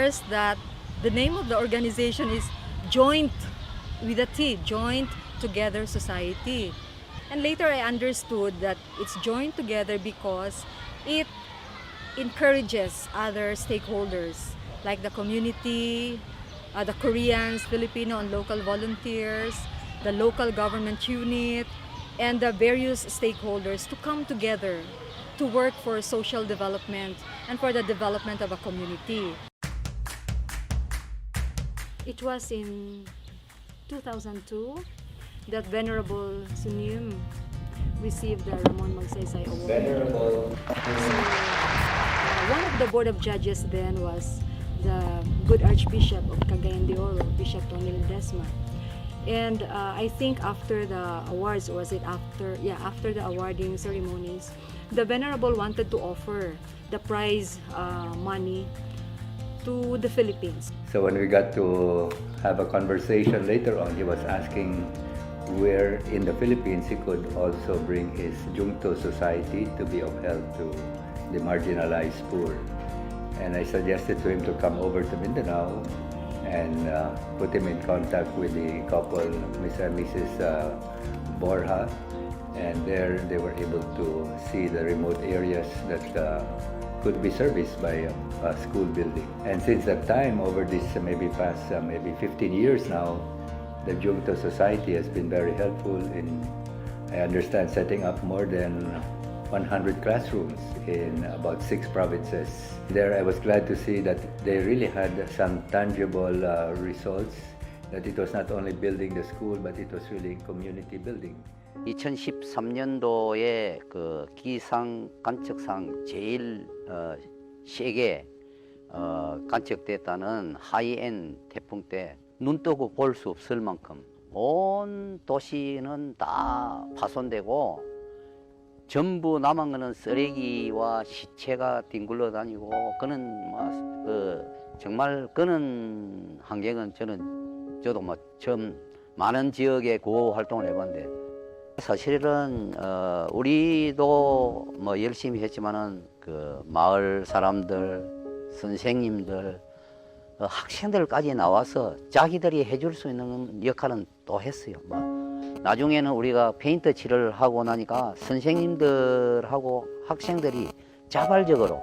first that the name of the organization is Joint with a T, Joint Together Society. And later I understood that it's joined together because it encourages other stakeholders like the community, the Koreans, Filipino and local volunteers, the local government unit, and the various stakeholders to come together to work for social development and for the development of a community. It was in 2002 that Venerable Sunim received the Ramon Magsaysay Award. Venerable. One of the board of judges then was the good Archbishop of Cagayan de Oro, Bishop Tony Ledesma. And I think after the awards, or was it after? Yeah, after the awarding ceremonies, the Venerable wanted to offer the prize money to the Philippines. So when we got to have a conversation later on, he was asking where in the Philippines he could also bring his Jungto Society to be of help to the marginalized poor. And I suggested to him to come over to Mindanao and put him in contact with the couple, Mr. and Mrs. Borja. And there they were able to see the remote areas that could be serviced by a school building. And since that time, over this maybe past 15 years now, the Jungto Society has been very helpful in, I understand, setting up more than 100 classrooms in about 6 provinces. There I was glad to see that they really had some tangible results, that it was not only building the school, but it was really community building. 2013년도에 그 기상 관측상 제일 세게 관측됐다는 하이엔 태풍 때 눈 뜨고 볼 수 없을 만큼 온 도시는 다 파손되고 전부 남은 거는 쓰레기와 시체가 뒹굴러 다니고 그는 정말 그런 환경은 저도 처음 많은 지역에 구호 활동을 해봤는데 사실은 우리도 열심히 했지만은 그 마을 사람들, 선생님들, 학생들까지 나와서 자기들이 해줄 수 있는 역할은 또 했어요. 나중에는 우리가 페인트 칠을 하고 나니까 선생님들하고 학생들이 자발적으로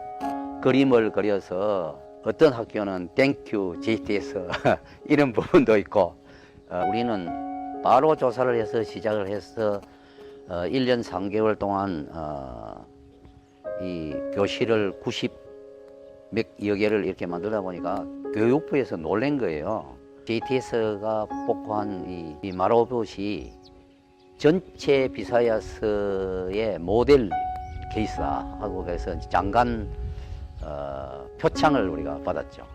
그림을 그려서 어떤 학교는 땡큐 JTS 이런 부분도 있고 우리는 바로 조사를 해서 시작을 해서 1년 3개월 동안 이 교실을 90여 개를 이렇게 만들다 보니까 교육부에서 놀란 거예요. JTS가 복구한 이 마로봇이 전체 비사야스의 모델 케이스다 하고 그래서 장관 표창을 우리가 받았죠.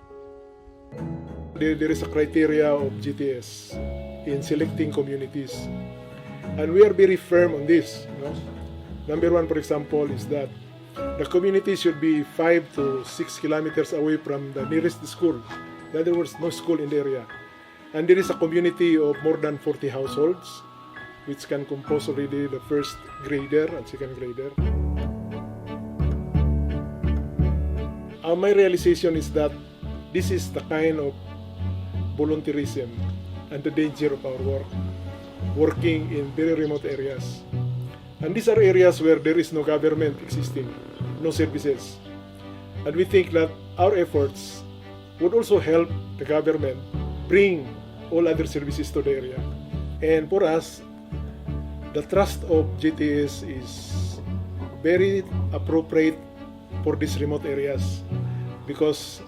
There is a criteria of GTS in selecting communities, and we are very firm on this. Number one, for example, is that the community should be 5 to 6 kilometers away from the nearest school. In other words, no school in the area. And there is a community of more than 40 households, which can compose already the first grader and second grader. My realization is that this is the kind of volunteerism and the danger of our work, working in very remote areas. And these are areas where there is no government existing, no services. And we think that our efforts would also help the government bring all other services to the area. And for us, the trust of GTS is very appropriate for these remote areas, because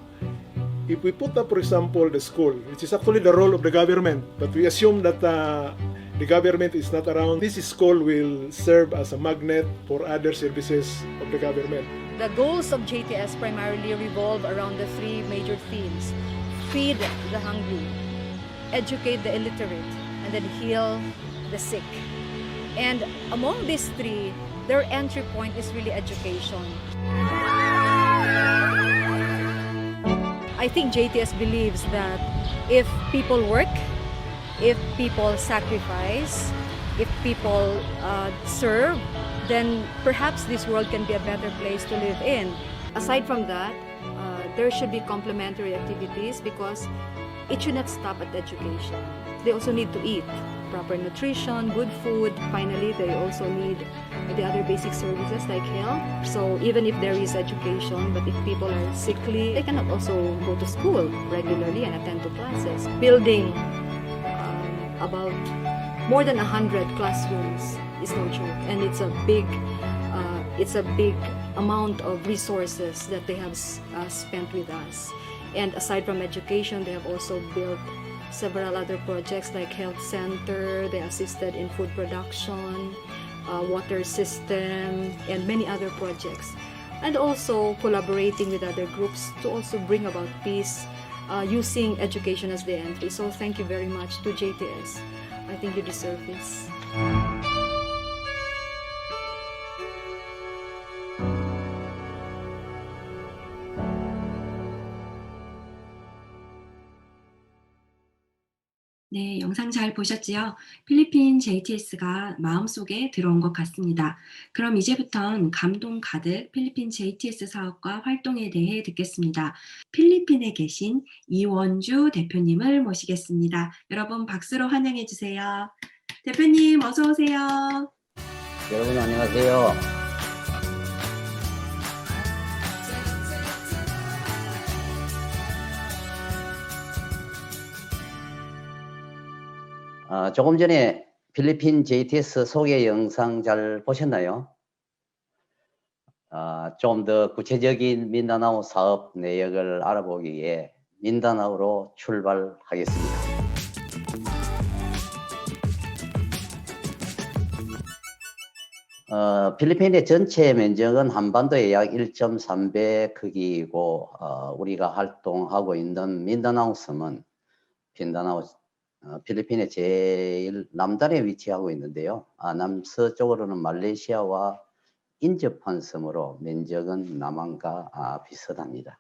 if we put up, for example, the school, which is actually the role of the government, but we assume that the government is not around, this school will serve as a magnet for other services of the government. The goals of JTS primarily revolve around the 3 major themes: feed the hungry, educate the illiterate, and then heal the sick. And among these 3, their entry point is really education. I think JTS believes that if people work, if people sacrifice, if people serve, then perhaps this world can be a better place to live in. Aside from that, there should be complementary activities because it should not stop at education. They also need to eat proper nutrition, good food. Finally, they also need the other basic services like health. So even if there is education, but if people are sickly, they cannot also go to school regularly and attend to classes. Building about more than 100 classrooms is no joke, and it's a big amount of resources that they have spent with us. And aside from education, they have also built several other projects like health center. They assisted in food production, water system, and many other projects. And also collaborating with other groups to also bring about peace using education as the entry. So thank you very much to JTS. I think you deserve this. 네, 영상 잘 보셨지요? 필리핀 JTS가 마음속에 들어온 것 같습니다. 그럼 이제부턴 감동 가득 필리핀 JTS 사업과 활동에 대해 듣겠습니다. 필리핀에 계신 이원주 대표님을 모시겠습니다. 여러분 박수로 환영해 주세요. 대표님 어서 오세요. 여러분 안녕하세요. 조금 전에 필리핀 JTS 소개 영상 잘 보셨나요? 좀 더 구체적인 민다나오 사업 내역을 알아보기 위해 민다나오로 출발하겠습니다. 필리핀의 전체 면적은 한반도의 약 1.3배 크기이고 우리가 활동하고 있는 민다나오 섬은 필리핀의 제일 남단에 위치하고 있는데요. 남서쪽으로는 말레이시아와 인접한 섬으로 면적은 남한과 비슷합니다.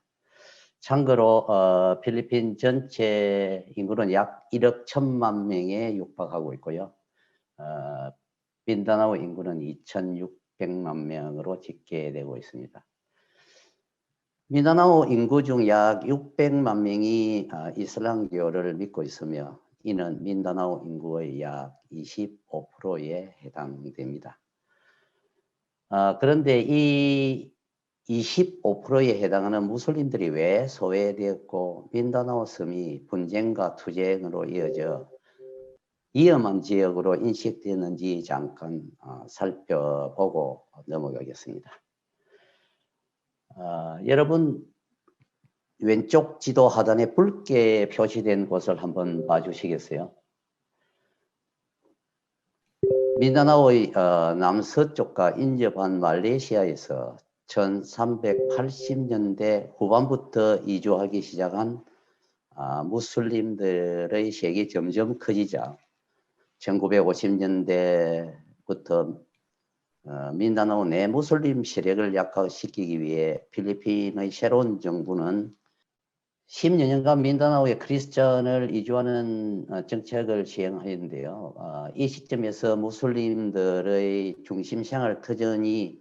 참고로 필리핀 전체 인구는 약 1억 1천만 명에 육박하고 있고요. 민다나오 인구는 2,600만 명으로 집계되고 있습니다. 민다나오 인구 중 약 600만 명이 이슬람교를 믿고 있으며 이는 민다나오 인구의 약 25%에 해당됩니다. 그런데 이 25%에 해당하는 무슬림들이 왜 소외되었고 민다나오 섬이 분쟁과 투쟁으로 이어져 위험한 지역으로 인식되는지 잠깐 살펴보고 넘어가겠습니다. 여러분 왼쪽 지도 하단에 붉게 표시된 곳을 한번 봐주시겠어요? 민다나오의 남서쪽과 인접한 말레이시아에서 1380년대 후반부터 이주하기 시작한 무슬림들의 세계 점점 커지자 1950년대부터 민다나오 내 무슬림 세력을 약화시키기 위해 필리핀의 새로운 정부는 10여 년간 민다나오에 크리스천을 이주하는 정책을 시행하였는데요. 이 시점에서 무슬림들의 중심 생활 터전이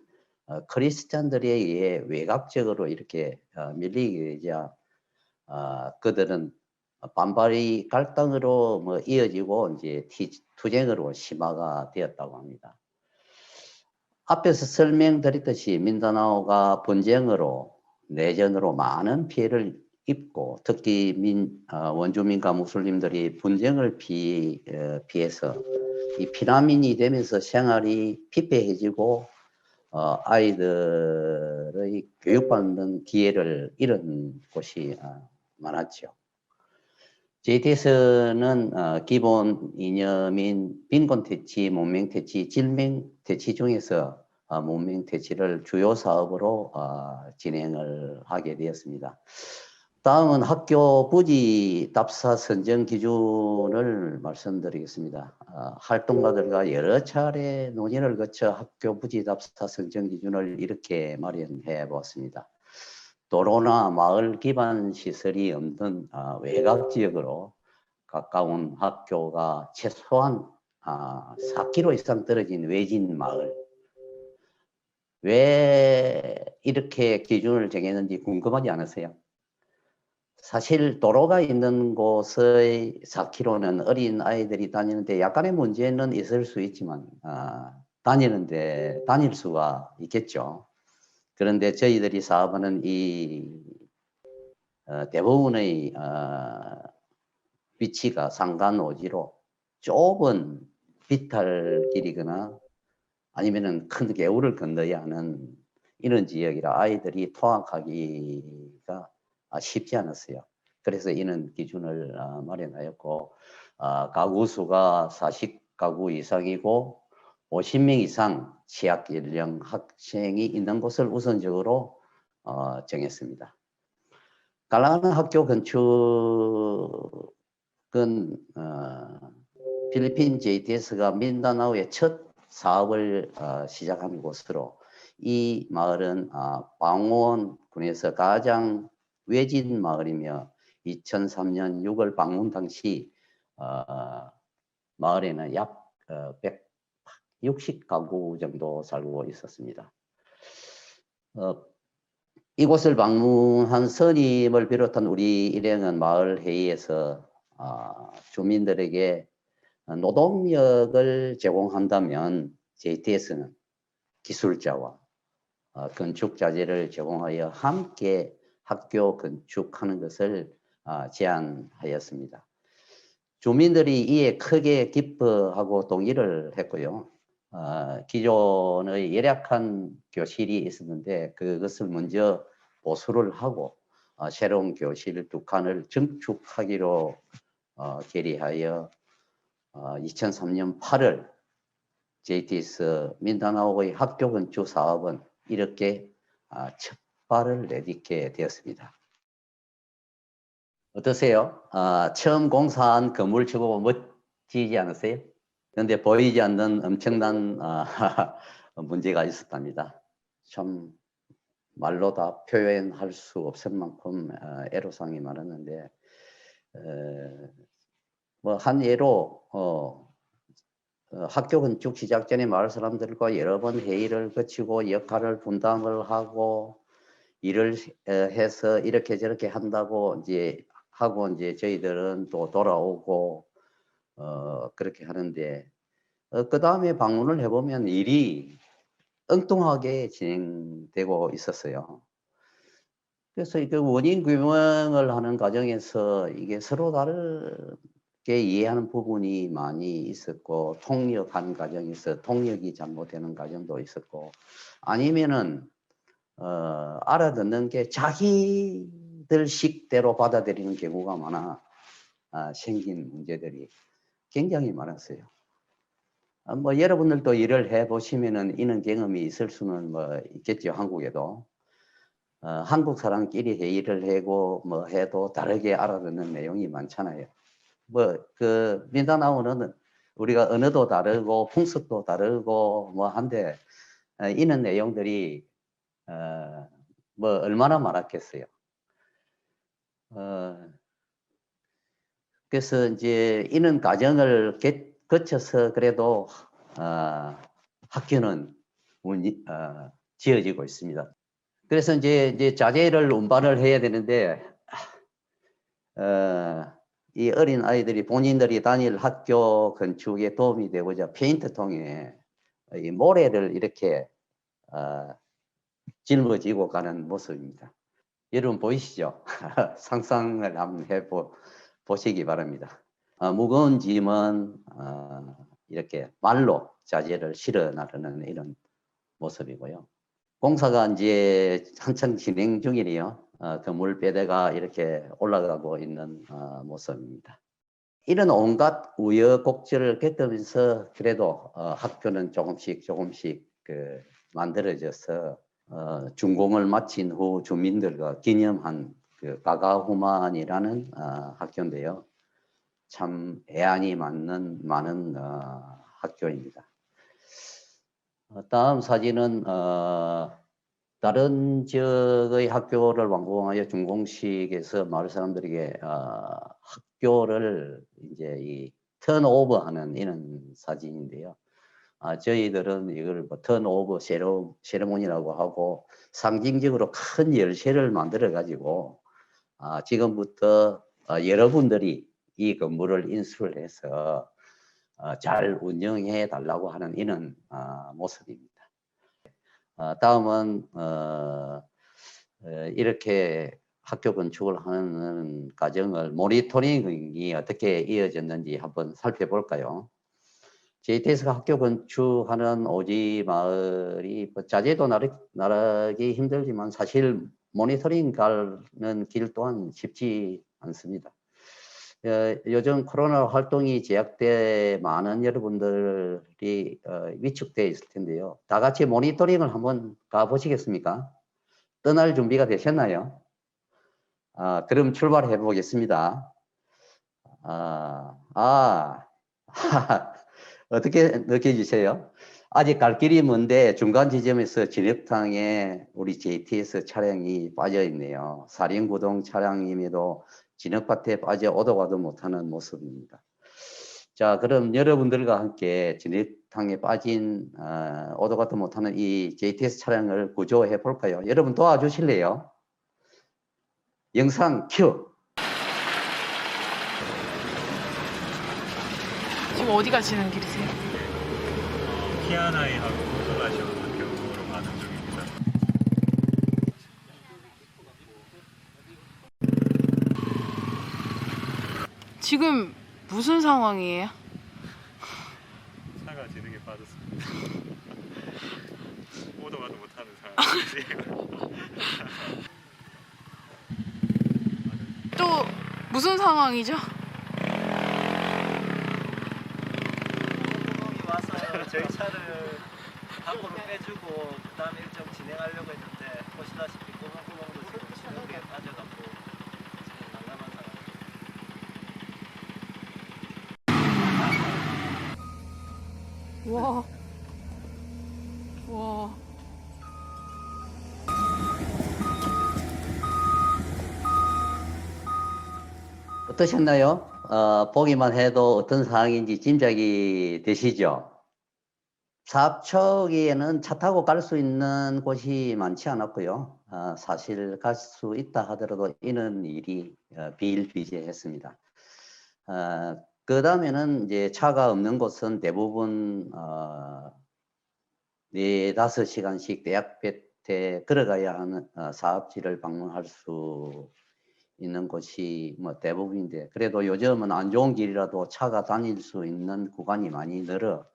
크리스천들에 의해 외곽적으로 이렇게 밀리게 되자 그들은 반발이 갈등으로 이어지고 이제 투쟁으로 심화가 되었다고 합니다. 앞에서 설명드렸듯이 민다나오가 분쟁으로 내전으로 많은 피해를 입고 특히 원주민과 무슬림들이 분쟁을 피해서 이 피난민이 되면서 생활이 피폐해지고 아이들의 교육받는 기회를 잃은 곳이 많았죠. JTS는 기본 이념인 빈곤퇴치, 문명퇴치, 질명퇴치 중에서 문명퇴치를 주요 사업으로 진행을 하게 되었습니다. 다음은 학교 부지 답사 선정 기준을 말씀드리겠습니다. 활동가들과 여러 차례 논의를 거쳐 학교 부지 답사 선정 기준을 이렇게 마련해 보았습니다. 도로나 마을 기반 시설이 없는 외곽 지역으로 가까운 학교가 최소한 4km 이상 떨어진 외진 마을. 왜 이렇게 기준을 정했는지 궁금하지 않으세요? 사실 도로가 있는 곳의 4km는 어린 아이들이 다니는데 약간의 문제는 있을 수 있지만 다니는데 다닐 수가 있겠죠. 그런데 저희들이 사업하는 이 대부분의 위치가 상간오지로 좁은 비탈길이거나 아니면은 큰 개울을 건너야 하는 이런 지역이라 아이들이 통학하기가 쉽지 않았어요. 그래서 이런 기준을 마련하였고 가구 수가 40가구 이상이고 50명 이상 취약 연령 학생이 있는 곳을 우선적으로 정했습니다. 갈라가는 학교 건축은 필리핀 JTS가 민다나오의 첫 사업을 시작한 곳으로 이 마을은 방원 군에서 가장 외진 마을이며 2003년 6월 방문 당시 마을에는 약 160가구 정도 살고 있었습니다. 이곳을 방문한 선임을 비롯한 우리 일행은 마을 회의에서 주민들에게 노동력을 제공한다면 JTS는 기술자와 건축 자재를 제공하여 함께 학교 건축하는 것을 제안하였습니다. 주민들이 이에 크게 기뻐하고 동의를 했고요. 기존의 열악한 교실이 있었는데 그것을 먼저 보수를 하고 새로운 교실 2칸을 증축하기로 결의하여 2003년 8월 JTS 민다나오의 학교 건축 사업은 이렇게 첫 발을 내딛게 되었습니다. 어떠세요? 처음 공사한 건물치고 멋지지 않으세요? 그런데 보이지 않는 엄청난 문제가 있었답니다. 참 말로 다 표현할 수 없을 만큼 애로사항이 많았는데 뭐 한 예로 학교 건축 시작 전에 마을 사람들과 여러 번 회의를 거치고 역할을 분담을 하고 일을 해서 이렇게 저렇게 한다고 이제 하고 이제 저희들은 또 돌아오고 그렇게 하는데 그 다음에 방문을 해보면 일이 엉뚱하게 진행되고 있었어요. 그래서 그 원인 규명을 하는 과정에서 이게 서로 다르게 이해하는 부분이 많이 있었고 통역하는 과정에서 통역이 잘못되는 과정도 있었고 아니면은 알아듣는 게 자기들 식대로 받아들이는 경우가 많아 생긴 문제들이 굉장히 많았어요. 뭐 여러분들도 일을 해보시면은 이런 경험이 있을 수는 뭐 있겠죠. 한국에도 한국 사람끼리 회의를 하고 뭐 해도 다르게 알아듣는 내용이 많잖아요. 뭐 그 민다나오는 우리가 언어도 다르고 풍습도 다르고 뭐 한데 이런 내용들이 뭐 얼마나 많았겠어요. 그래서 이제 이런 과정을 거쳐서 그래도 학교는 지어지고 있습니다. 그래서 이제 자재를 운반을 해야 되는데 이 어린 아이들이 본인들이 다닐 학교 건축에 도움이 되고자 페인트통에 이 모래를 이렇게 짊어지고 가는 모습입니다. 여러분 보이시죠? 상상을 한번 해보시기 바랍니다. 무거운 짐은 이렇게 말로 자재를 실어 나르는 이런 모습이고요. 공사가 이제 한참 진행 중이래요. 건물 배대가 이렇게 올라가고 있는 모습입니다. 이런 온갖 우여곡절을 겪으면서 그래도 학교는 조금씩 그 만들어져서 준공을 마친 후 주민들과 기념한 그 가가후만이라는 학교인데요. 참 애안이 많은 학교입니다. 다음 사진은 다른 지역의 학교를 완공하여 준공식에서 마을 사람들에게 학교를 이제 이 턴오버하는 이런 사진인데요. 저희들은 이걸 뭐 턴오버 세레모니라고 하고 상징적으로 큰 열쇠를 만들어 가지고 지금부터 여러분들이 이 건물을 인수를 해서 잘 운영해 달라고 하는 이런 모습입니다. 다음은 이렇게 학교 건축을 하는 과정을 모니터링이 어떻게 이어졌는지 한번 살펴볼까요? JTS가 학교 건축하는 오지 마을이 자재도 나르기 힘들지만 사실 모니터링 가는 길 또한 쉽지 않습니다. 요즘 코로나 활동이 제약돼 많은 여러분들이 위축되어 있을 텐데요. 다 같이 모니터링을 한번 가보시겠습니까? 떠날 준비가 되셨나요? 그럼 출발해 보겠습니다. 어떻게 느껴지세요? 아직 갈 길이 먼데 중간 지점에서 진흙탕에 우리 JTS 차량이 빠져 있네요. 사륜구동 차량임에도 진흙밭에 빠져 오도 가도 못하는 모습입니다. 자, 그럼 여러분들과 함께 진흙탕에 빠진 오도 가도 못하는 이 JTS 차량을 구조해 볼까요? 여러분 도와주실래요? 영상 큐! 지금 어디 가시는 길이세요? 키아나이하고 고소가시오 학교로 가는 중입니다. 지금 무슨 상황이에요? 차가 진흙에 빠졌습니다. 오도 가도 못하는 상황이지. 또 무슨 상황이죠? 와서 저희 차를 밖으로 빼주고 그 다음에 일정 진행하려고 했는데 보시다시피 구멍구멍도 지금 진흙에 빠져갖고 지금 난감한 상황. 와. 와. 어떠셨나요? 보기만 해도 어떤 상황인지 짐작이 되시죠? 사업 초기에는 차 타고 갈 수 있는 곳이 많지 않았고요. 사실 갈 수 있다 하더라도 이런 일이 비일비재했습니다. 그 다음에는 이제 차가 없는 곳은 대부분 4~5시간씩 대학 볕에 걸어가야 하는 사업지를 방문할 수 있는 곳이 뭐 대부분인데, 그래도 요즘은 안 좋은 길이라도 차가 다닐 수 있는 구간이 많이 늘어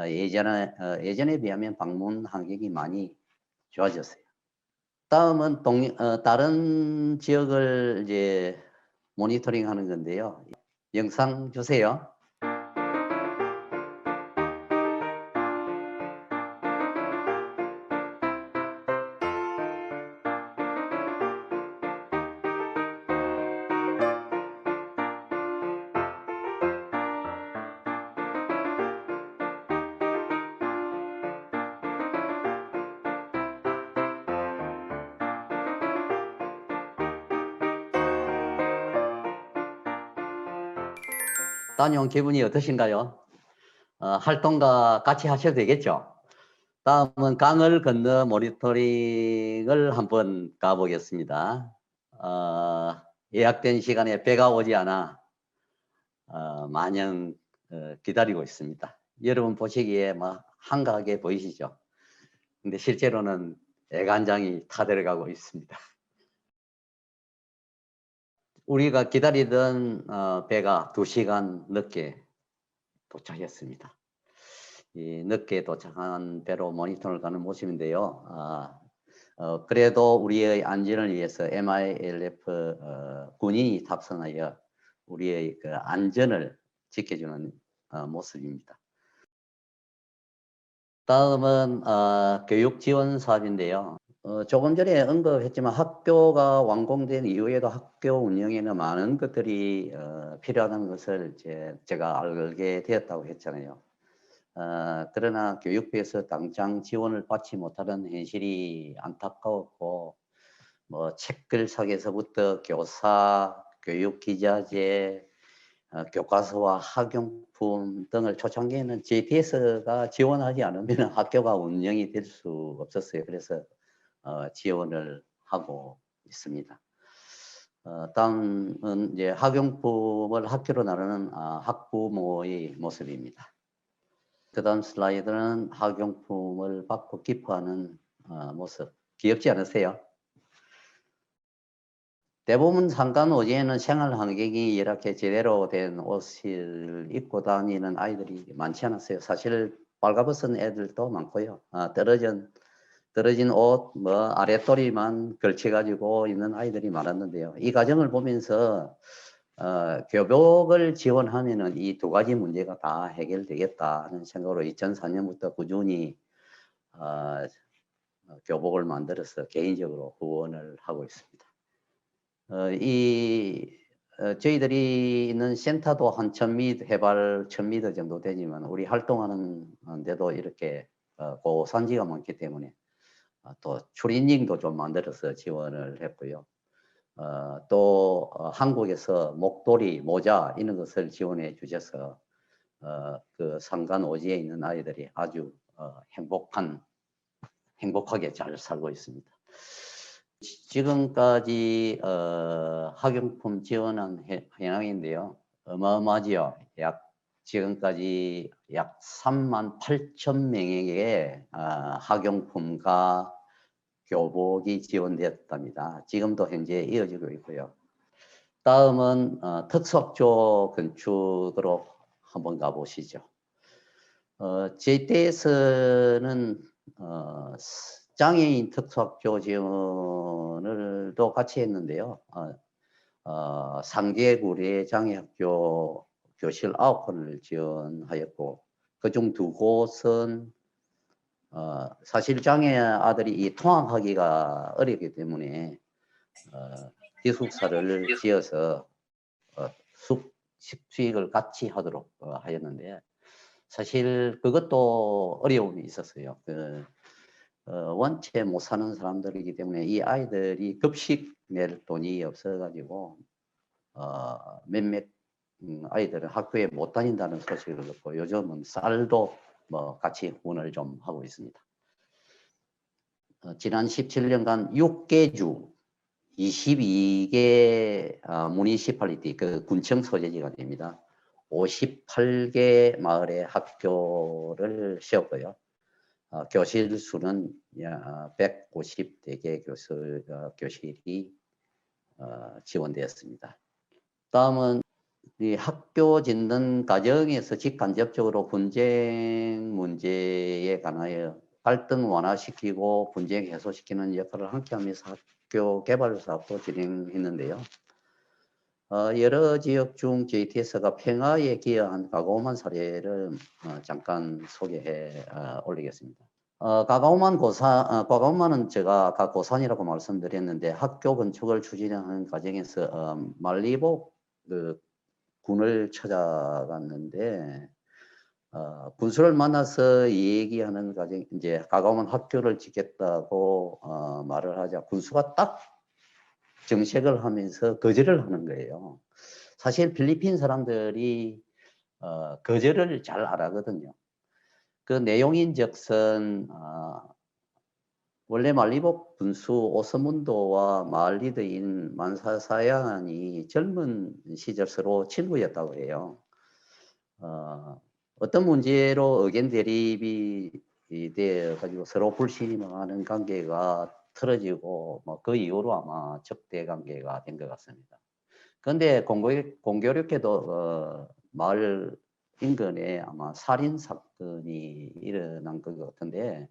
예전에 비하면 방문 환경이 많이 좋아졌어요. 다음은 다른 지역을 이제 모니터링 하는 건데요. 영상 주세요. 다녀온 기분이 어떠신가요? 활동과 같이 하셔도 되겠죠? 다음은 강을 건너 모니터링을 한번 가보겠습니다. 예약된 시간에 배가 오지 않아 마냥 기다리고 있습니다. 여러분 보시기에 막 한가하게 보이시죠? 근데 실제로는 애간장이 타들어가고 있습니다. 우리가 기다리던 배가 2시간 늦게 도착했습니다. 이 늦게 도착한 배로 모니터를 가는 모습인데요. 그래도 우리의 안전을 위해서 MILF 군인이 탑승하여 우리의 그 안전을 지켜주는 모습입니다. 다음은 교육 지원 사업인데요. 조금 전에 언급했지만 학교가 완공된 이후에도 학교 운영에는 많은 것들이 필요하다는 것을 제가 알게 되었다고 했잖아요. 그러나 교육부에서 당장 지원을 받지 못하는 현실이 안타까웠고, 뭐 책글 사기에서부터 교사, 교육기자재, 교과서와 학용품 등을 초창기에는 JTS가 지원하지 않으면 학교가 운영이 될 수 없었어요. 그래서 지원을 하고 있습니다. 다음은 이제 학용품을 학교로 나르는 학부모의 모습입니다. 그 다음 슬라이드는 학용품을 받고 기뻐하는 모습. 귀엽지 않으세요? 대부분 상간오지에는 생활 환경이 이렇게 제대로 된 옷을 입고 다니는 아이들이 많지 않았어요. 사실 빨가벗은 애들도 많고요. 떨어진 옷, 아랫도리만 걸쳐가지고 있는 아이들이 많았는데요. 이 과정을 보면서 교복을 지원하면은 이 두 가지 문제가 다 해결되겠다는 생각으로 2004년부터 꾸준히 교복을 만들어서 개인적으로 후원을 하고 있습니다. 저희들이 있는 센터도 한 1000m, 해발 1000m 정도 되지만 우리 활동하는 데도 이렇게 고산지가 많기 때문에 또 추리닝도 좀 만들어서 지원을 했고요. 또 한국에서 목도리, 모자 이런 것을 지원해 주셔서 그 상간 오지에 있는 아이들이 아주 행복하게 잘 살고 있습니다. 지금까지 학용품 지원한 현황인데요. 어마어마하지요. 지금까지 약 38,000명에게 학용품과 교복이 지원되었답니다. 지금도 현재 이어지고 있고요. 다음은 특수학교 건축으로 한번 가보시죠. JTS는 장애인 특수학교 지원을 또 같이 했는데요. 상계구리의 장애학교 교실 9곳을 지원하였고 그중 2곳은 사실 장애 아들이 통학하기가 어렵기 때문에 기숙사를 지어서 식수익을 같이 하도록 하였는데 사실 그것도 어려움이 있었어요. 원체 못 사는 사람들이기 때문에 이 아이들이 급식 낼 돈이 없어가지고 몇몇 아이들은 학교에 못 다닌다는 소식을 듣고 요즘은 쌀도 같이 후원을 좀 하고 있습니다. 지난 17년간 6개 주 22개 무니시팔리티 그 군청 소재지가 됩니다. 58개 마을의 학교를 세웠고요. 교실 수는 150대 개 교실이 지원되었습니다. 다음은 이 학교 짓는 과정에서 직간접적으로 분쟁 문제에 관하여 갈등 완화시키고 분쟁 해소시키는 역할을 함께하면서 학교 개발 사업도 진행했는데요. 여러 지역 중 JTS가 평화에 기여한 가고만 사례를 잠깐 소개해 올리겠습니다. 과가오만은 제가 고산이라고 말씀드렸는데 학교 건축을 추진하는 과정에서 말리복 군을 찾아갔는데 군수를 만나서 얘기하는 과정 이제 가까운 학교를 짓겠다고 말을 하자 군수가 딱 정색을 하면서 거절을 하는 거예요. 사실 필리핀 사람들이 거절을 잘 안 하거든요. 그 내용인즉슨 원래 말리복 군수 오서문도와 마을 리더인 만사사양이 젊은 시절 서로 친구였다고 해요. 어떤 문제로 의견 대립이 되어 가지고 서로 불신임하는 관계가 틀어지고 그 이후로 아마 적대 관계가 된 것 같습니다. 그런데 공교롭게도 마을 인근에 아마 살인 사건이 일어난 것 같은데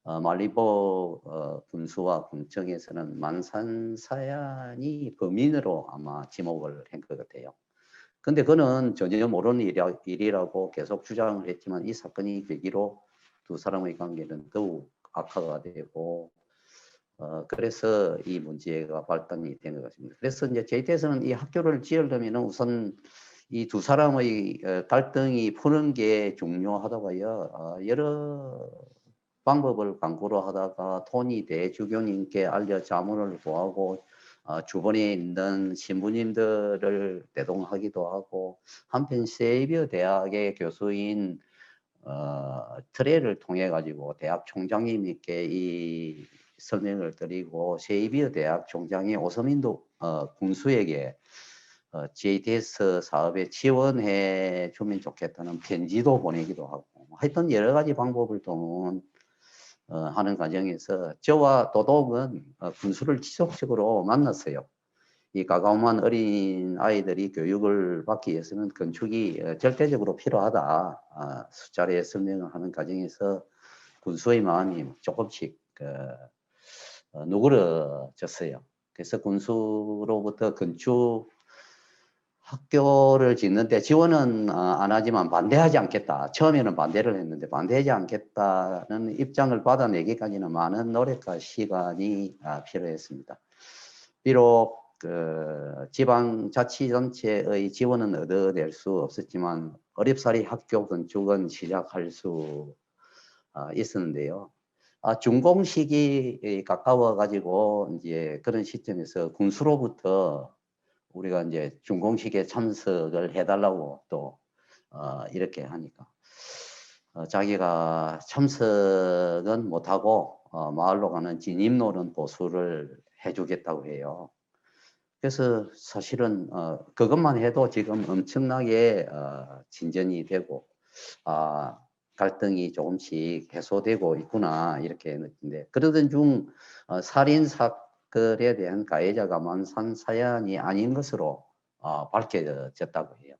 말리복 군수와 군청에서는 만산사ян이 범인으로 아마 지목을 한 것 같아요. 근데 그는 전혀 모르는 일이라고 계속 주장을 했지만 이 사건이 계기로 두 사람의 관계는 더욱 악화가 되고 그래서 이 문제가 발단이 된 것 같습니다. 그래서 이제 JT에서는 이 학교를 지으려면 우선 이 두 사람의 갈등이 푸는 게 중요하다고 하여 여러 방법을 강구로 하다가 토니 대주교님께 알려 자문을 구하고 주변에 있는 신부님들을 대동하기도 하고 한편 세이비어 대학의 교수인 트레를 통해 가지고 대학 총장님께 이 설명을 드리고 세이비어 대학 총장이 오서민도 군수에게 JTS 사업에 지원해 주면 좋겠다는 편지도 보내기도 하고 하여튼 여러 가지 방법을 하는 과정에서 저와 도독은 군수를 지속적으로 만났어요. 이 가까움한 어린 아이들이 교육을 받기 위해서는 건축이 절대적으로 필요하다. 수차례 설명을 하는 과정에서 군수의 마음이 조금씩 누그러졌어요. 그래서 군수로부터 건축 학교를 짓는데 지원은 안 하지만 반대하지 않겠다. 처음에는 반대를 했는데 반대하지 않겠다는 입장을 받아내기까지는 많은 노력과 시간이 필요했습니다. 비록 지방자치단체의 지원은 얻어낼 수 없었지만 어렵사리 학교 건축은 시작할 수 있었는데요. 준공식이 가까워 가지고 이제 그런 시점에서 군수로부터 우리가 이제 준공식에 참석을 해달라고 또 이렇게 하니까 자기가 참석은 못하고 마을로 가는 진입로는 보수를 해주겠다고 해요. 그래서 사실은 그것만 해도 지금 엄청나게 진전이 되고 갈등이 조금씩 해소되고 있구나 이렇게 느낀데 그러던 중 살인 사건에 대한 가해자가 만산 사연이 아닌 것으로 밝혀졌다고 해요.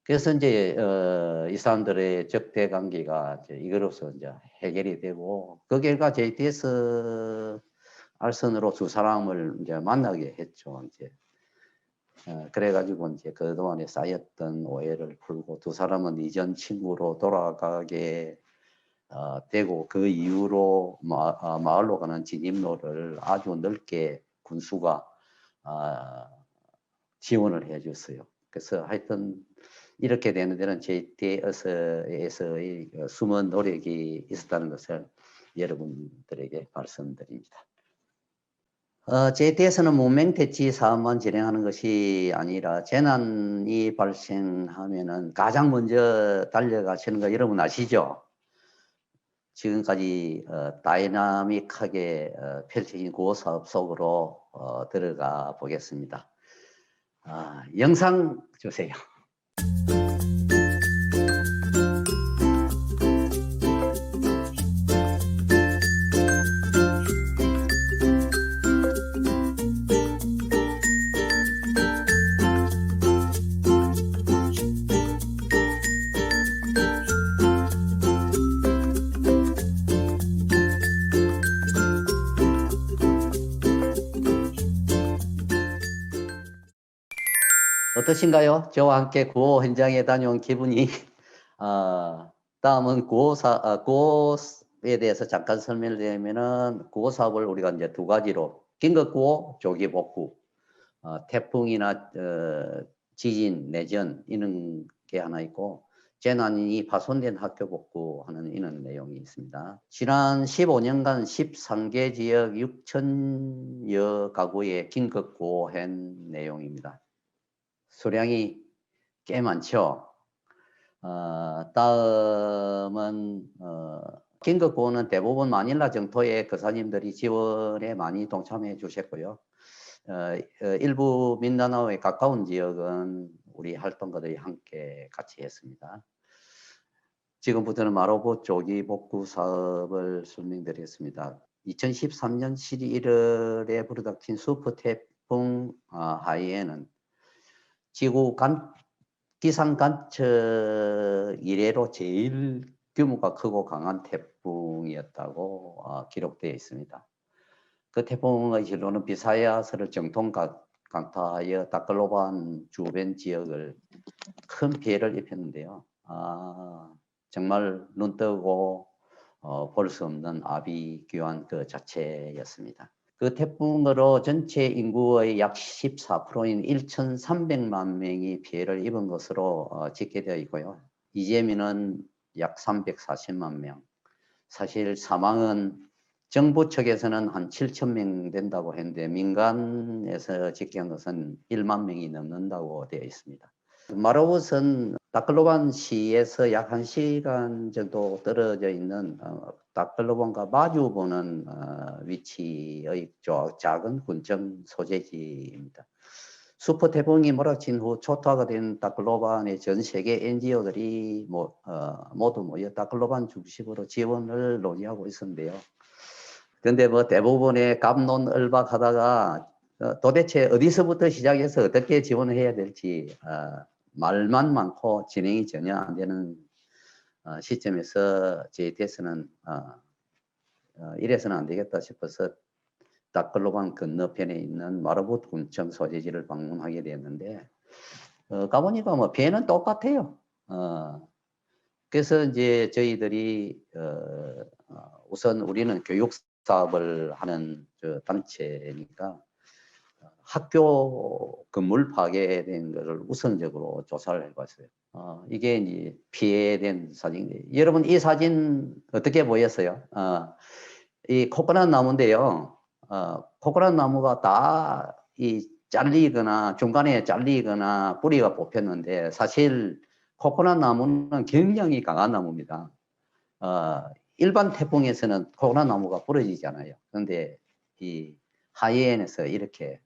그래서 이제 이 사람들의 적대 관계가 이거로서 이제 해결이 되고 그 결과 JTS 알선으로 두 사람을 이제 만나게 했죠. 이제 그래가지고 이제 그동안에 쌓였던 오해를 풀고 두 사람은 이전 친구로 돌아가게 되고 그 이후로 마을로 가는 진입로를 아주 넓게 군수가 지원을 해줬어요. 그래서 하여튼 이렇게 되는 데는 JTS에서의 숨은 노력이 있었다는 것을 여러분들에게 말씀드립니다. JTS는 문맹대치 사업만 진행하는 것이 아니라 재난이 발생하면은 가장 먼저 달려가시는 거 여러분 아시죠? 지금까지 다이나믹하게 펼쳐진 구호사업 속으로 들어가 보겠습니다. 영상 주세요. 어떠신가요? 저와 함께 구호 현장에 다녀온 기분이 다음은 구호에 대해서 잠깐 설명을 드리면은 구호 사업을 우리가 이제 두 가지로 긴급 구호, 조기 복구, 태풍이나 지진, 내전 이런 게 하나 있고 재난이 파손된 학교 복구하는 이런 내용이 있습니다. 지난 15년간 13개 지역 6천여 가구의 긴급 구호한 내용입니다. 수량이 꽤 많죠. 다음은 긴급 구호는 대부분 마닐라 정토의 거사님들이 지원에 많이 동참해 주셨고요. 일부 민다나오에 가까운 지역은 우리 활동가들이 함께 같이 했습니다. 지금부터는 마로보 조기 복구 사업을 설명드리겠습니다. 2013년 11월에 불어닥친 슈퍼 태풍 하이에는 지구 기상 관측 이래로 제일 규모가 크고 강한 태풍이었다고 기록되어 있습니다. 그 태풍의 진로는 비사야스를 정통 강타하여 다클로반 주변 지역을 큰 피해를 입혔는데요. 정말 눈뜨고 볼 수 없는 아비규환 그 자체였습니다. 그 태풍으로 전체 인구의 약 14%인 1,300만 명이 피해를 입은 것으로 집계되어 있고요. 이재민은 약 340만 명. 사실 사망은 정부 측에서는 한 7,000명 된다고 했는데 민간에서 집계한 것은 1만 명이 넘는다고 되어 있습니다. 마로봇은 다클로반 시에서 약 1시간 정도 떨어져 있는 다클로반과 마주보는 위치의 작은 군청 소재지입니다. 슈퍼 태풍이 몰아친 후 초토화가 된 다클로반의 전 세계 NGO들이 모두 모여 다클로반 중심으로 지원을 논의하고 있었는데요. 그런데 뭐 대부분의 갑론을박하다가 도대체 어디서부터 시작해서 어떻게 지원을 해야 될지 말만 많고 진행이 전혀 안 되는 시점에서 JTS는 이래서는 안 되겠다 싶어서 다클로반 건너편에 있는 마르붓 군청 소재지를 방문하게 되었는데 가보니까 뭐 배는 똑같아요. 그래서 이제 저희들이 우선 우리는 교육 사업을 하는 단체니까 학교 건물 파괴된 것을 우선적으로 조사를 해봤어요. 이게 이제 피해된 사진이에요. 여러분 이 사진 어떻게 보였어요? 이 코코넛 나무인데요. 코코넛 나무가 다 이 잘리거나 중간에 잘리거나 뿌리가 뽑혔는데 사실 코코넛 나무는 굉장히 강한 나무입니다. 일반 태풍에서는 코코넛 나무가 부러지잖아요. 그런데 이 하이엔에서 이렇게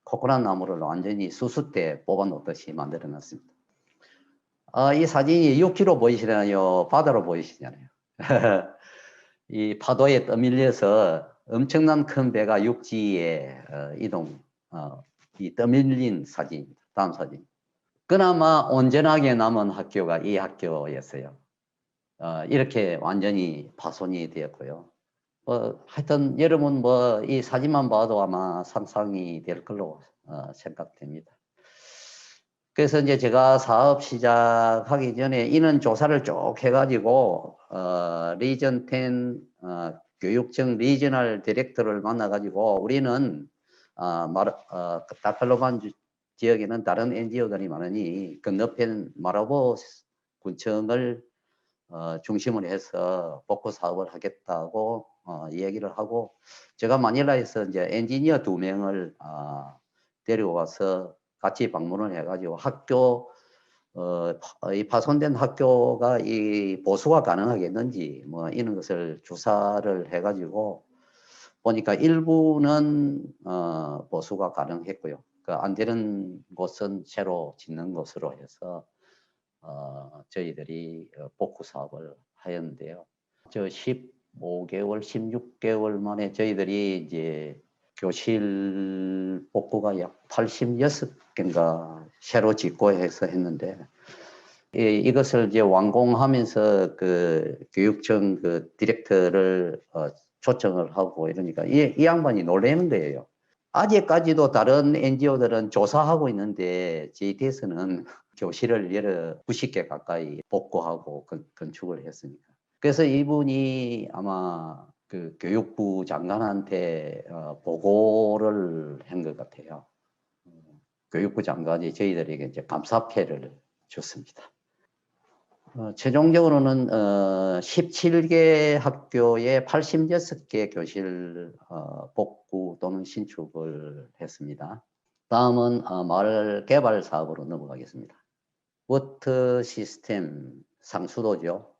코코넛 나무를 완전히 수수때 뽑아 놓듯이 만들어 놨습니다. 이 사진이 6km 보이시나요? 바다로 보이시잖아요. 이 파도에 떠밀려서 엄청난 큰 배가 육지에 이 떠밀린 사진입니다. 다음 사진. 그나마 온전하게 남은 학교가 이 학교였어요. 이렇게 완전히 파손이 되었고요. 하여튼 여러분 이 사진만 봐도 아마 상상이 될 걸로 생각됩니다. 그래서 이제 제가 사업 시작하기 전에 인원 조사를 쭉 해가지고 리전 10 교육청 리저널 디렉터를 만나가지고 우리는 다클로반 지역에는 다른 NGO들이 많으니 건너편 마라보 군청을 중심으로 해서 복구 사업을 하겠다고 이야기를 하고 제가 마닐라에서 이제 엔지니어 2명을 데려와서 같이 방문을 해가지고 학교 이 파손된 학교가 이 보수가 가능하겠는지 뭐 이런 것을 조사를 해가지고 보니까 일부는 보수가 가능했고요. 그 안 되는 곳은 새로 짓는 것으로 해서 저희들이 복구 사업을 하였는데요. 15개월, 16개월 만에 저희들이 이제 교실 복구가 약 86개인가 새로 짓고 해서 했는데 이것을 이제 완공하면서 그 교육청 그 디렉터를 초청을 하고 이러니까 이 양반이 놀라는 거예요. 아직까지도 다른 NGO들은 조사하고 있는데 JTS는 교실을 90개 가까이 복구하고 건축을 했으니까. 그래서 이분이 아마 그 교육부 장관한테 보고를 한 것 같아요. 교육부 장관이 저희들에게 이제 감사패를 줬습니다. 최종적으로는 17개 학교에 86개 교실 복구 또는 신축을 했습니다. 다음은 마을 개발 사업으로 넘어가겠습니다. 워터 시스템 상수도죠.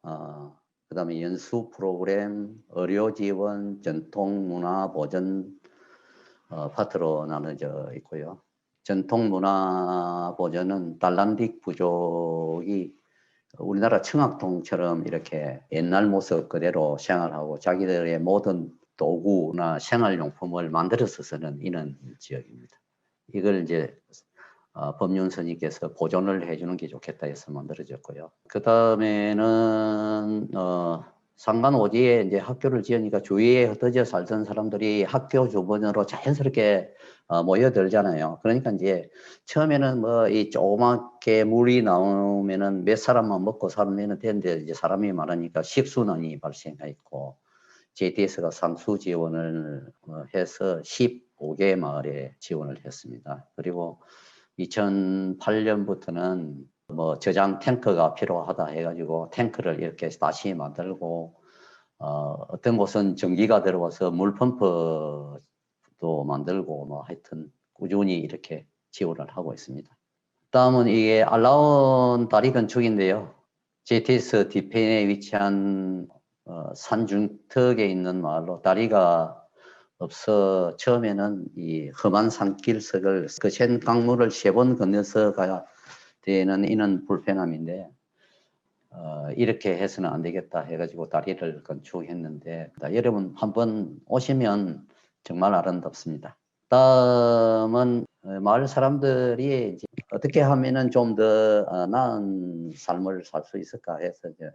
그 다음에 연수 프로그램, 의료 지원, 전통 문화 보전 파트로 나눠져 있고요. 전통 문화 보전은 달란딕 부족이 우리나라 청학동처럼 이렇게 옛날 모습 그대로 생활하고 자기들의 모든 도구나 생활용품을 만들어서 쓰는 이런 지역입니다. 이걸 이제 법륜스님께서 보존을 해주는 게 좋겠다 해서 만들어졌고요. 그 다음에는 상간 오지에 이제 학교를 지으니까 주위에 흩어져 살던 사람들이 학교 주변으로 자연스럽게 모여들잖아요. 그러니까 이제 처음에는 이 조그맣게 물이 나오면은 몇 사람만 먹고 살면 되는데 이제 사람이 많으니까 식수난이 발생했고 JTS가 상수 지원을 해서 15개 마을에 지원을 했습니다. 그리고 2008년부터는 저장 탱크가 필요하다 해가지고 탱크를 이렇게 다시 만들고 어떤 곳은 전기가 들어와서 물펌프도 만들고 하여튼 꾸준히 이렇게 지원을 하고 있습니다. 다음은 이게 알라온 다리 건축인데요. JTS 뒤편에 위치한 산 중턱에 있는 마을로 다리가 없어 처음에는 이 험한 산길석을 거센 강물을 3번 건너서 가야 되는 이는 불편함인데 이렇게 해서는 안 되겠다 해가지고 다리를 건축했는데 여러분 한번 오시면 정말 아름답습니다. 다음은 마을 사람들이 이제 어떻게 하면은 좀 더 나은 삶을 살 수 있을까 해서 이제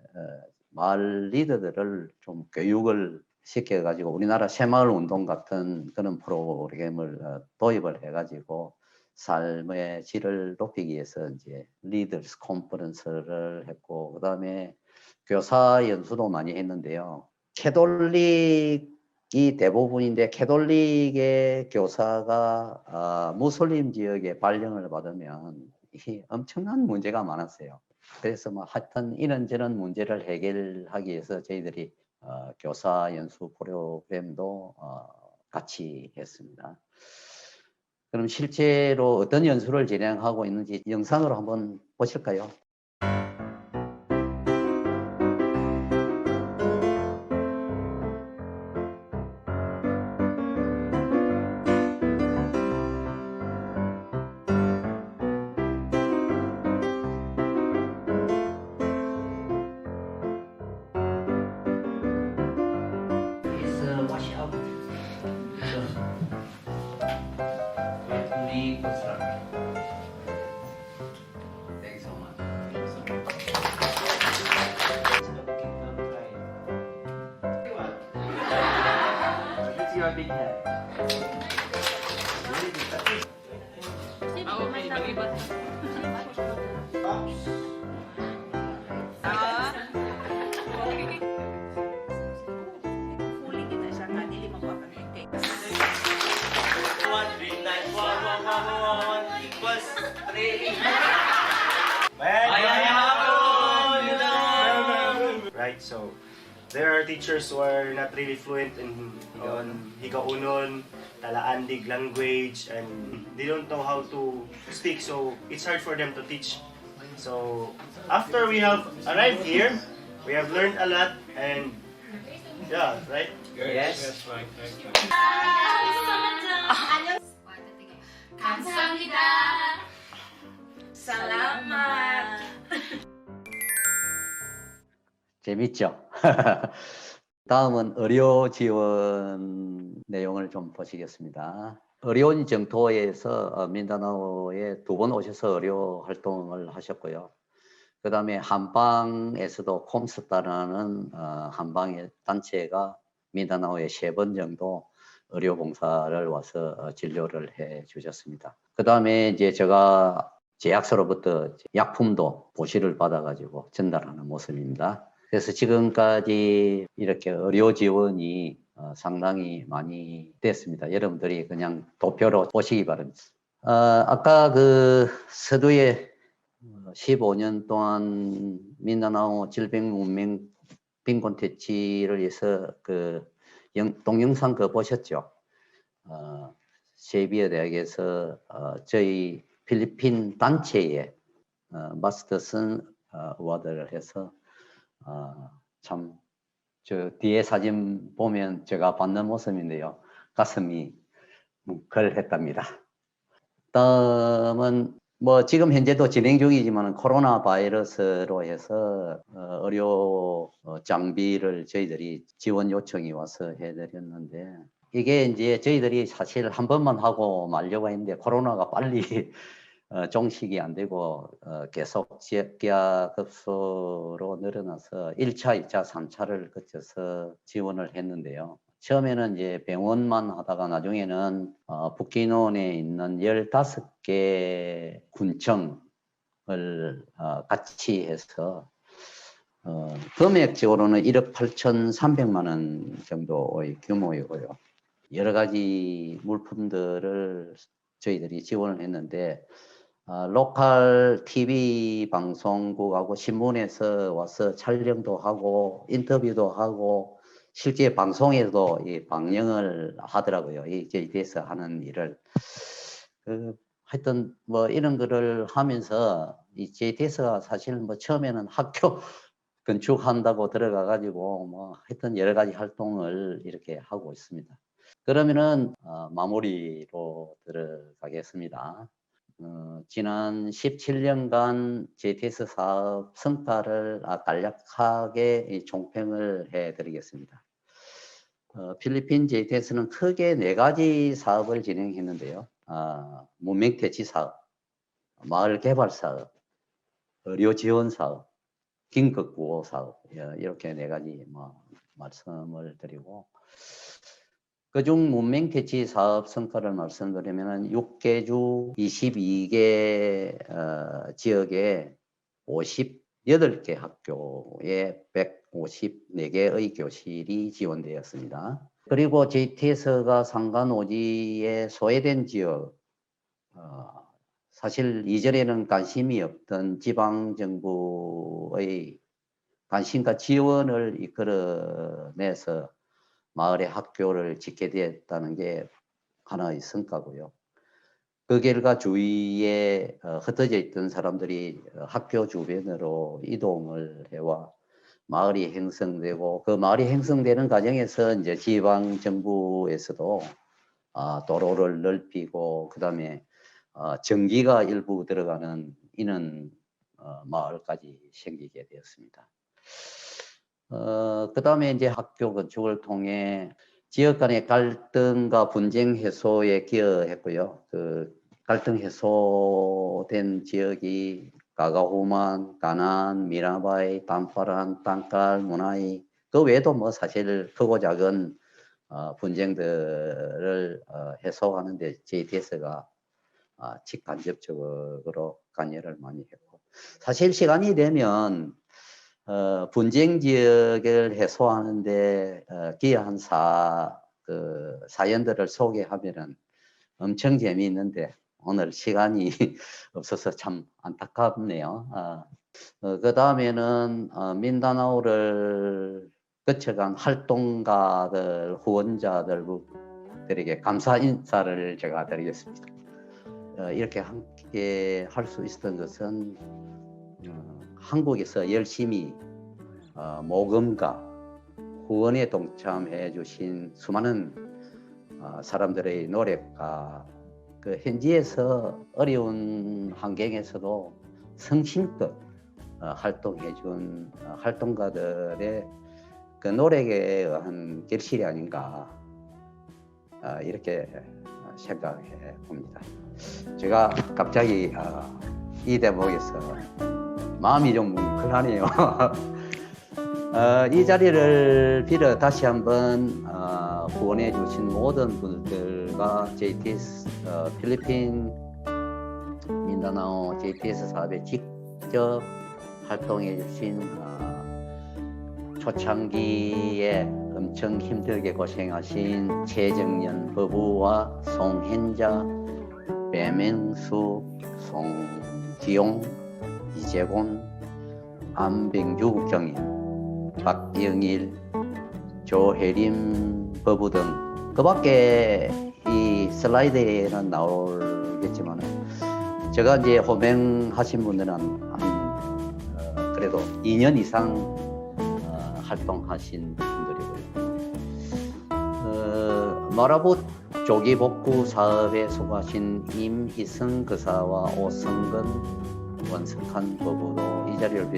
마을 리더들을 좀 교육을 시켜가지고 우리나라 새마을 운동 같은 그런 프로그램을 도입을 해가지고 삶의 질을 높이기 위해서 이제 리더스 컨퍼런스를 했고 그다음에 교사 연수도 많이 했는데요. 캐톨릭이 대부분인데 캐톨릭의 교사가 무슬림 지역에 발령을 받으면 이 엄청난 문제가 많았어요. 그래서 뭐 하여튼 이런저런 문제를 해결하기 위해서 저희들이 교사 연수 프로그램도 같이 했습니다. 그럼 실제로 어떤 연수를 진행하고 있는지 영상으로 한번 보실까요? wash out. Leave the sun. Thanks so much. Thanks so much. It's your big head. Right, so there are teachers who are not really fluent in Higaunon, Talaandig language, and they don't know how to speak, so it's hard for them to teach. So after we have arrived here, we have learned a lot, and yeah, right? Yes. Yes, right. 감사합니다. 살라맛. 재밌죠? 다음은 의료 지원 내용을 좀 보시겠습니다. 의료원 정토에서 민다나오에 2번 오셔서 의료 활동을 하셨고요. 그 다음에 한방에서도 콤스타라는 한방 단체가 민다나오에 3번 정도 의료 봉사를 와서 진료를 해 주셨습니다. 그 다음에 이제 제가 제약사로부터 약품도 보시를 받아가지고 전달하는 모습입니다. 그래서 지금까지 이렇게 의료 지원이 상당히 많이 됐습니다. 여러분들이 그냥 도표로 보시기 바랍니다. 아까 그 서두에 15년 동안 민다나오 질병문명 빈곤 퇴치를 위해서 그 동영상 그 보셨죠? 세비야 대학에서 저희 필리핀 단체에 마스터슨 어워드를 해서 참 저 뒤에 사진 보면 제가 받는 모습인데요. 가슴이 뭉클했답니다. 다음은 뭐 지금 현재도 진행 중이지만 코로나 바이러스로 해서 의료 장비를 저희들이 지원 요청이 와서 해드렸는데 이게 이제 저희들이 사실 한 번만 하고 말려고 했는데 코로나가 빨리 종식이 안 되고 계속 지역기하 급수로 늘어나서 1차, 2차, 3차를 거쳐서 지원을 했는데요. 처음에는 이제 병원만 하다가 나중에는 북기논에 있는 15개 군청을 같이 해서 금액적으로는 1억 8,300만 원 정도의 규모이고요. 여러 가지 물품들을 저희들이 지원을 했는데 로컬 TV 방송국하고 신문에서 와서 촬영도 하고 인터뷰도 하고 실제 방송에도 이 방영을 하더라고요. 이 JT에서 하는 일을. 하여튼 뭐 이런 거를 하면서 이 JT에서가 사실 뭐 처음에는 학교 건축한다고 들어가 가지고 뭐 하여튼 여러 가지 활동을 이렇게 하고 있습니다. 그러면은 마무리로 들어가겠습니다. 지난 17년간 JTS 사업 성과를 간략하게 종평을 해드리겠습니다. 필리핀 JTS는 크게 4가지 사업을 진행했는데요. 문명태치 사업, 마을 개발 사업, 의료 지원 사업, 긴급구호 사업, 이렇게 4가지 말씀을 드리고, 그중 문명태치 사업 성과를 말씀드리면 6개 주 22개 지역에 58개 학교에 154개의 교실이 지원되었습니다. 그리고 JTS가 상간오지에 소외된 지역, 사실 이전에는 관심이 없던 지방정부의 관심과 지원을 이끌어내서 마을의 학교를 짓게 되었다는 게 하나의 성과고요. 그 결과 주위에 흩어져 있던 사람들이 학교 주변으로 이동을 해와 마을이 형성되고, 그 마을이 형성되는 과정에서 이제 지방 정부에서도 도로를 넓히고, 그 다음에 전기가 일부 들어가는 이런 마을까지 생기게 되었습니다. 그 다음에 이제 학교 건축을 통해 지역 간의 갈등과 분쟁 해소에 기여했고요. 그 갈등 해소된 지역이 가가후만, 가난, 미라바이, 단파란, 땅깔, 문화이, 그 외에도 뭐 사실 크고 작은 분쟁들을 해소하는데 JTS가 직간접적으로 관여를 많이 했고, 사실 시간이 되면 분쟁 지역을 해소하는데 기여한 사연들을 소개하면은 엄청 재미있는데 오늘 시간이 없어서 참 안타깝네요. 그 다음에는 민다나오를 거쳐간 활동가들, 후원자들에게 감사 인사를 제가 드리겠습니다. 이렇게 함께 할 수 있었던 것은 한국에서 열심히 모금과 후원에 동참해 주신 수많은 사람들의 노력과 그 현지에서 어려운 환경에서도 성심껏 활동해 준 활동가들의 그 노력에 의한 결실이 아닌가, 이렇게 생각해 봅니다. 제가 갑자기 이 대목에서 마음이 좀 뭉클하네요. 이 자리를 빌어 다시 한번 후원해 주신 모든 분들과 JTS 필리핀 민다나오 JTS 사업에 직접 활동해 주신 초창기에 엄청 힘들게 고생하신 최정연 부부와 송현자, 배명수, 송지용, 이재곤, 안병주 국장님, 박영일, 조혜림 부부 등, 그 밖에 이 슬라이드에는 나오겠지만 제가 이제 호명하신 분들은 그래도 2년 이상 활동하신 분들이고요. 마라봇 조기복구 사업에 수고하신 임희성 그사와 오성근, 원석한 부부도 이 자리를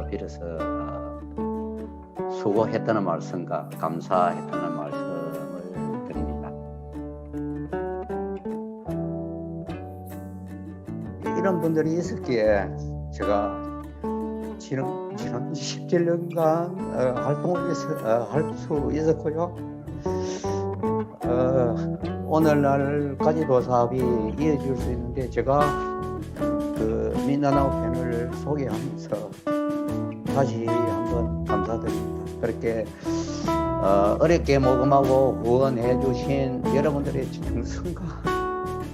빌어서 수고했다는 말씀과 감사했다는 말씀을 드립니다. 이런 분들이 있었기에 제가 지난 17년간 활동을 할 수 있었고요. 오늘날까지도 사업이 이어질 수 있는데, 제가 그 민다나오 편을 소개하면서 다시 한번 감사드립니다. 그렇게 어렵게 모금하고 후원해 주신 여러분들의 정성과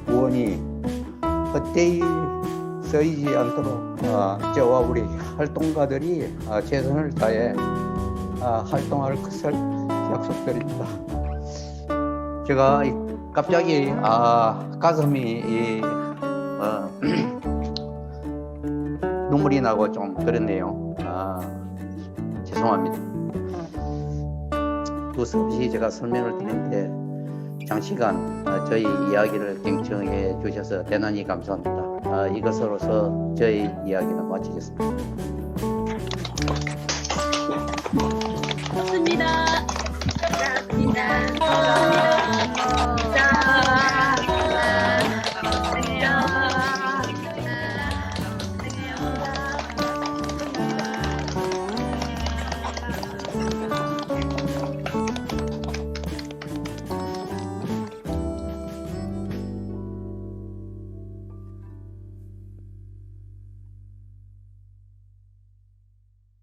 후원이 헛되이 쓰이지 않도록 저와 우리 활동가들이 최선을 다해 활동할 것을 약속드립니다. 제가 갑자기 가슴이 눈물이 나고 좀 그렇네요. 죄송합니다. 두서없이 제가 설명을 드리는데 장시간 저희 이야기를 경청해 주셔서 대단히 감사합니다. 이것으로서 저희 이야기는 마치겠습니다. 좋습니다. 감사합니다.